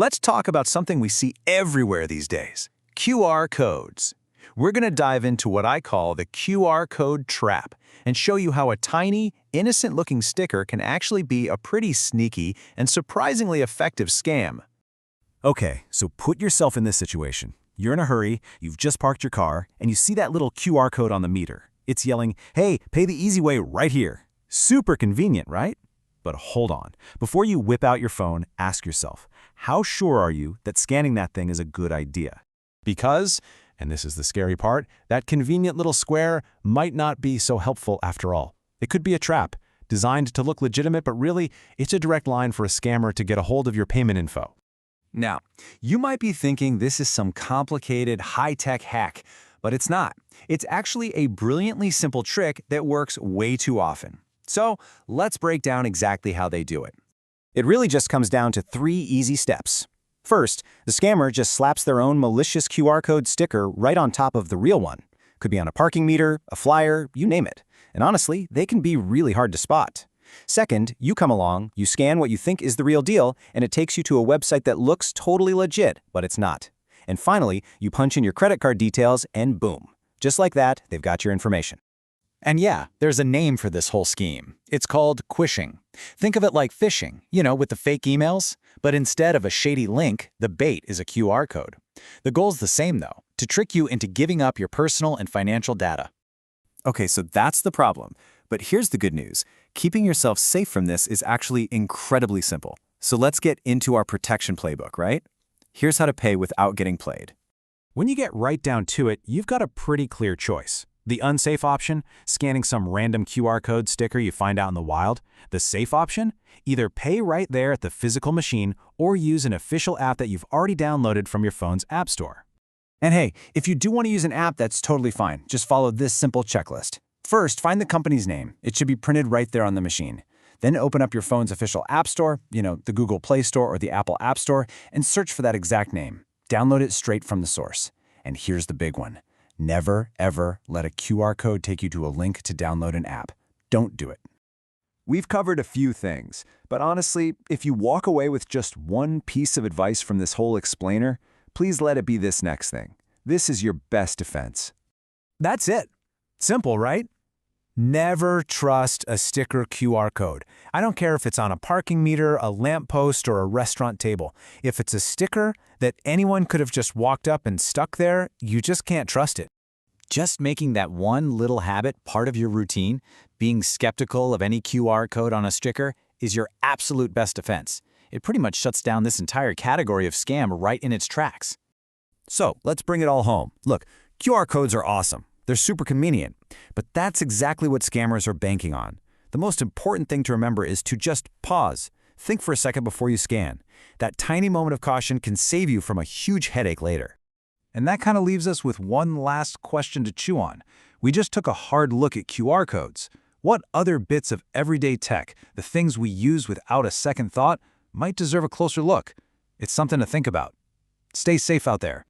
Let's talk about something we see everywhere these days, QR codes. We're going to dive into what I call the QR code trap and show you how a tiny, innocent-looking sticker can actually be a pretty sneaky and surprisingly effective scam. Okay, so put yourself in this situation. You're in a hurry, you've just parked your car, and you see that little QR code on the meter. It's yelling, "Hey, pay the easy way right here." Super convenient, right? But hold on. Before you whip out your phone, ask yourself, how sure are you that scanning that thing is a good idea? Because, and this is the scary part, that convenient little square might not be so helpful after all. It could be a trap, designed to look legitimate, but really, it's a direct line for a scammer to get a hold of your payment info. Now, you might be thinking this is some complicated, high-tech hack, but it's not. It's actually a brilliantly simple trick that works way too often. So, let's break down exactly how they do it. It really just comes down to 3 easy steps. First, the scammer just slaps their own malicious QR code sticker right on top of the real one. Could be on a parking meter, a flyer, you name it. And honestly, they can be really hard to spot. Second, you come along, you scan what you think is the real deal, and it takes you to a website that looks totally legit, but it's not. And finally, you punch in your credit card details and boom. Just like that, they've got your information. And yeah, there's a name for this whole scheme. It's called quishing. Think of it like phishing, with the fake emails. But instead of a shady link, the bait is a QR code. The goal's the same though, to trick you into giving up your personal and financial data. Okay, so that's the problem. But here's the good news. Keeping yourself safe from this is actually incredibly simple. So let's get into our protection playbook, right? Here's how to pay without getting played. When you get right down to it, you've got a pretty clear choice. The unsafe option, scanning some random QR code sticker you find out in the wild. The safe option, either pay right there at the physical machine or use an official app that you've already downloaded from your phone's app store. And hey, if you do want to use an app, that's totally fine. Just follow this simple checklist. First, find the company's name. It should be printed right there on the machine. Then open up your phone's official app store, the Google Play Store or the Apple App Store, and search for that exact name. Download it straight from the source. And here's the big one. Never, ever let a QR code take you to a link to download an app. Don't do it. We've covered a few things, but honestly, if you walk away with just one piece of advice from this whole explainer, please let it be this next thing. This is your best defense. That's it. Simple, right? Never trust a sticker QR code. I don't care if it's on a parking meter, a lamppost, or a restaurant table. If it's a sticker that anyone could have just walked up and stuck there, you just can't trust it. Just making that one little habit part of your routine, being skeptical of any QR code on a sticker, is your absolute best defense. It pretty much shuts down this entire category of scam right in its tracks. So let's bring it all home. Look, QR codes are awesome. They're super convenient, but that's exactly what scammers are banking on. The most important thing to remember is to just pause. Think for a second before you scan. That tiny moment of caution can save you from a huge headache later. And that kind of leaves us with one last question to chew on. We just took a hard look at QR codes. What other bits of everyday tech, the things we use without a second thought, might deserve a closer look? It's something to think about. Stay safe out there.